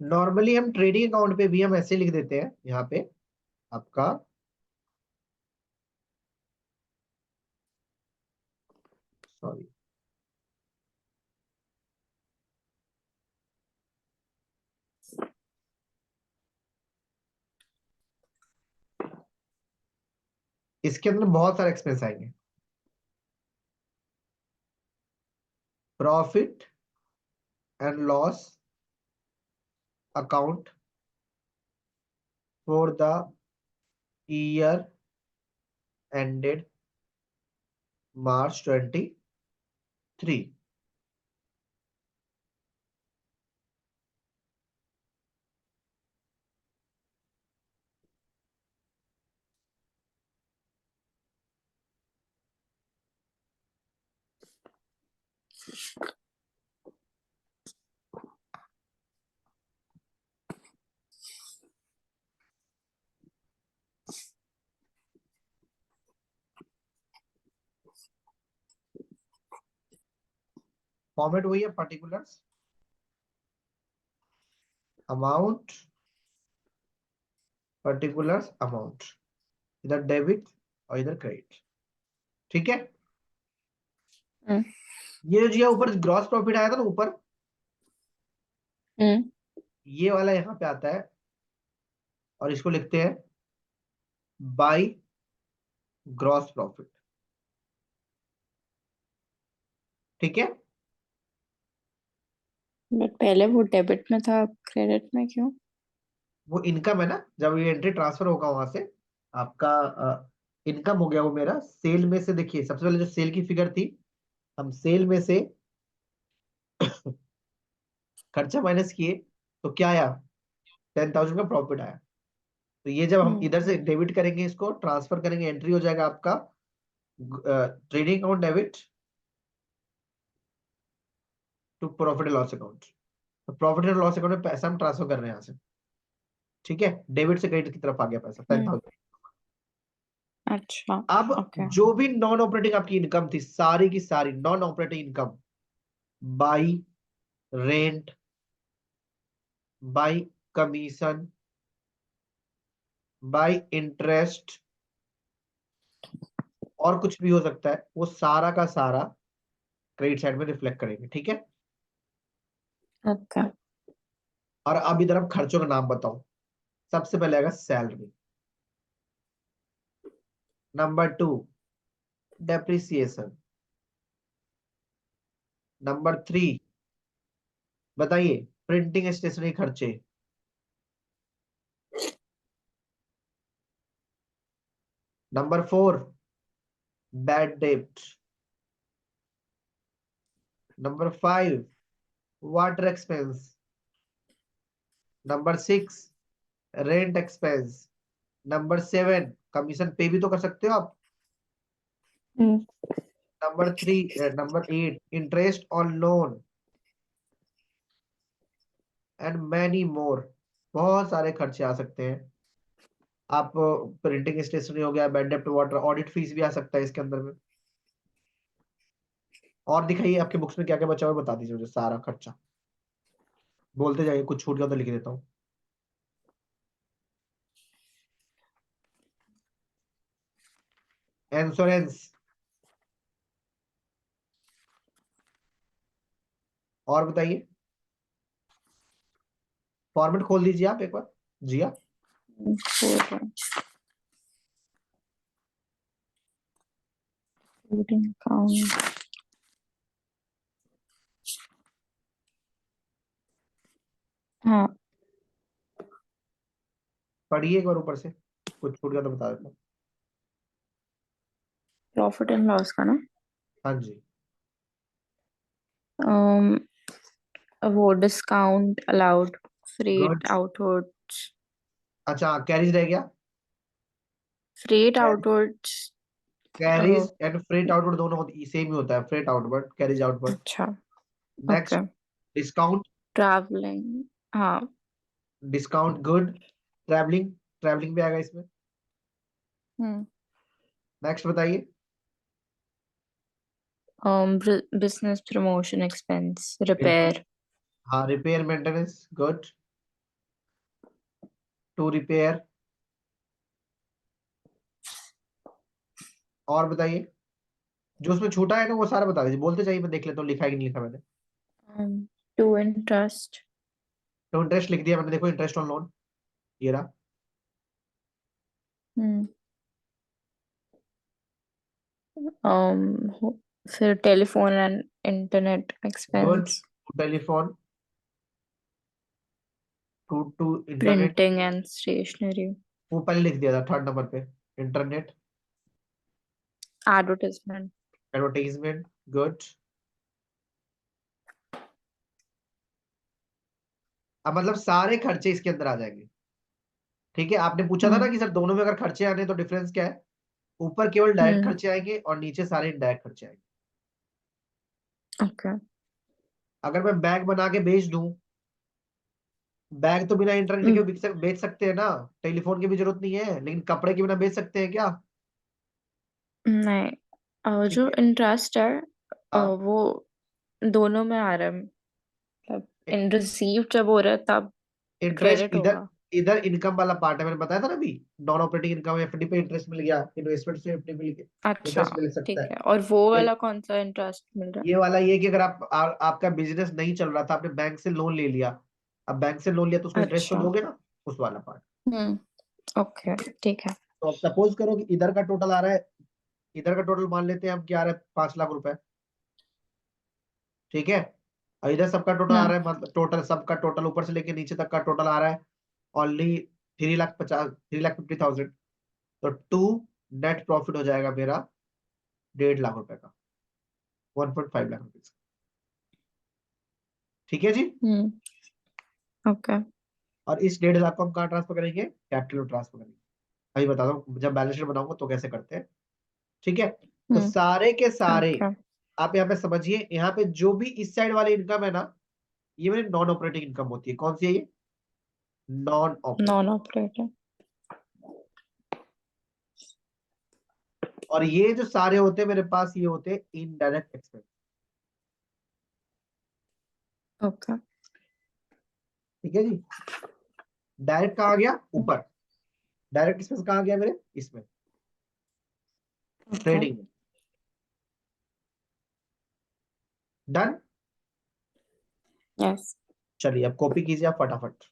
Normally हम trading account पे भी हम ऐसे लिख देते हैं, यहाँ पे आपका सॉरी इसके अंदर बहुत सारे एक्सपेंस आएंगे। Profit and loss account for the year ended March 23। Format वही है, पर्टिकुलर्स अमाउंट, पर्टिकुलर्स अमाउंट, इधर डेबिट और इधर क्रेडिट। ठीक है। ये जो ऊपर ग्रॉस प्रॉफिट आया था ना ऊपर, ये वाला यहाँ पे आता है और इसको लिखते हैं बाय ग्रॉस प्रॉफिट। ठीक है। बट पहले वो डेबिट में था, क्रेडिट में क्यों? वो इनकम है ना, जब ये एंट्री ट्रांसफर होगा वहां से आपका इनकम हो गया वो मेरा। सेल में से देखिए, सबसे पहले जो सेल की फिगर थी, हम सेल में से खर्चा माइनस किए तो क्या आया, 10,000 का प्रॉफिट आया। तो ये जब हम इधर से डेबिट करेंगे, इसको ट्रांसफर करेंगे, एंट्री हो जाएगा आपका trading account debit to profit and loss account. तो प्रॉफिट एंड लॉस अकाउंट में पैसा हम ट्रांसफर कर रहे हैं यहाँ से। ठीक है, डेबिट से क्रेडिट की तरफ आ गया पैसा 10,000। अच्छा, अब ओके। जो भी नॉन ऑपरेटिंग आपकी इनकम थी, सारी की सारी non operating income, by rent, by commission, by interest, और कुछ भी हो सकता है, वो सारा का सारा क्रेडिट साइड में रिफ्लेक्ट करेंगे। ठीक है। ओके। और अब इधर आप खर्चों का नाम बताओ। सबसे पहले आएगा सैलरी, नंबर 2 डेप्रिसिएशन, नंबर 3 बताइए प्रिंटिंग स्टेशनरी खर्चे, नंबर 4 बैड डेब्ट, number 5 water expense, number 6 rent expense, number 7 commission पे भी तो कर सकते हो आप, number 8 interest on loan and many more. बहुत सारे खर्चे आ सकते हैं। आप प्रिंटिंग स्टेशनरी हो गया, बैड डेब्ट, वाटर, ऑडिट फीस भी आ सकता है इसके अंदर में। और दिखाइए आपके बुक्स में क्या क्या बचा हुआ है, बता दीजिए मुझे सारा खर्चा। बोलते जाइए, कुछ छूट गया तो लिख देता हूँ। इंश्योरेंस, और बताइए। फॉर्मेट खोल दीजिए आप एक बार, जिया। अकाउंट। हाँ, पढ़िए एक बार ऊपर से, कुछ छूट गया तो बता देता हूँ। प्रॉफिट एंड लॉस का ना? हाँ जी। um, वो discount allowed, good. Freight outward. अच्छा, कैरीज रह गया। Freight outward. Carriage and freight outward दोनों सेम ही होता है, फ्रेट आउटवर्ड, कैरीज आउटवर्ड। अच्छा, नेक्स्ट ओके। डिस्काउंट, ट्रैवलिंग, हाँ। Discount good. ट्रैवलिंग, ट्रैवलिंग भी आएगा इसमें। नेक्स्ट बताइए। बिजनेस प्रमोशन एक्सपेंस, बिल्कुल। रिपेयर। हाँ, repair maintenance good. To repair. और बताइए, जो उसमें छूटा है ना वो सारा बता दीजिए, बोलते जाइए, मैं देख लेता हूँ लिखा है कि नहीं लिखा मैंने। To interest. तो इंटरेस्ट लिख दिया मैंने, देखो इंटरेस्ट ऑन लोन ये रहा। फिर telephone and internet good. Expense, telephone, to internet, printing and stationery, वो पहले लिख दिया था थर्ड नंबर पे। Internet, advertisement. Advertisement, good. अब मतलब सारे खर्चे इसके अंदर आ जाएंगे। ठीक है, आपने पूछा था ना हम्म कि सर दोनों में अगर खर्चे आने तो डिफरेंस क्या है। ऊपर केवल डायरेक्ट हम्म खर्चे आएंगे और नीचे सारे इनडायरेक्ट खर्चे आएंगे। ओके। अगर मैं बैग बना के बेच दूं, बैग तो बिना इंटरनेट के बेच सकते हैं ना, टेलीफोन की भी जरूरत नहीं है, लेकिन कपड़े के बिना बेच सकते हैं क्या। नहीं, ठीक जो है। इंटरेस्ट है हाँ, वो दोनों में आ रहा है, मतलब इन रिसीव जब हो रहा है तब इंटरेस्ट क्रेडिट इधर, होगा। इधर इनकम वाला पार्ट है, मैंने बताया था ना अभी। नॉन ऑपरेटिंग इनकम, एफडी पे इंटरेस्ट मिल गया, इन्वेस्टमेंट से एफडी मिल गया, अच्छा, इंटरेस्ट मिल सकता ठीक है। है। और वो ये वाला कौन सा इंटरेस्ट मिल रहा ये वाला ये कि अगर आपका बिजनेस नहीं चल रहा था, आपने बैंक से लोन ले लिया, अब बैंक से लोन लिया तो उसको है? इंटरेस्ट तो अच्छा। दोगे ना, उस वाला पार्ट। ओके, ठीक है। तो अब सपोज करो कि इधर का टोटल आ रहा है, इधर का टोटल मान लेते हैं हम क्या आ रहा है, 5 लाख रुपए। ठीक है। और इधर सबका टोटल आ हम्म रहा है, मतलब टोटल सबका टोटल ऊपर से लेके नीचे तक का टोटल आ रहा है ओनली 3,50,000 तो टू नेट प्रॉफिट हो जाएगा मेरा 1.5 लाख रुपए का, 1.5 लाख रुपीज। ठीक है जी। हम्म ओके। और इस 1.5 लाख को हम कहाँ ट्रांसफर करेंगे, कैपिटल में ट्रांसफर करेंगे। अभी बता दो जब बैलेंस शीट बनाऊंगा तो कैसे करते हैं। ठीक है। तो हम्म सारे के सारे ओके। आप यहाँ पे समझिए, यहाँ पे जो भी इस साइड वाली इनकम है ना, ये मेरी नॉन ऑपरेटिंग इनकम होती है। कौन सी है ये, नॉन ऑपरेटिंग। Non operative. और ये जो सारे होते हैं मेरे पास, ये होते हैं इनडायरेक्ट एक्सपेंस। ओके। ठीक है जी। डायरेक्ट कहाँ गया ऊपर, डायरेक्ट एक्सपेंस कहाँ गया मेरे इसमें, ओके। ट्रेडिंग में। डन। यस। चलिए अब कॉपी कीजिए आप फटाफट।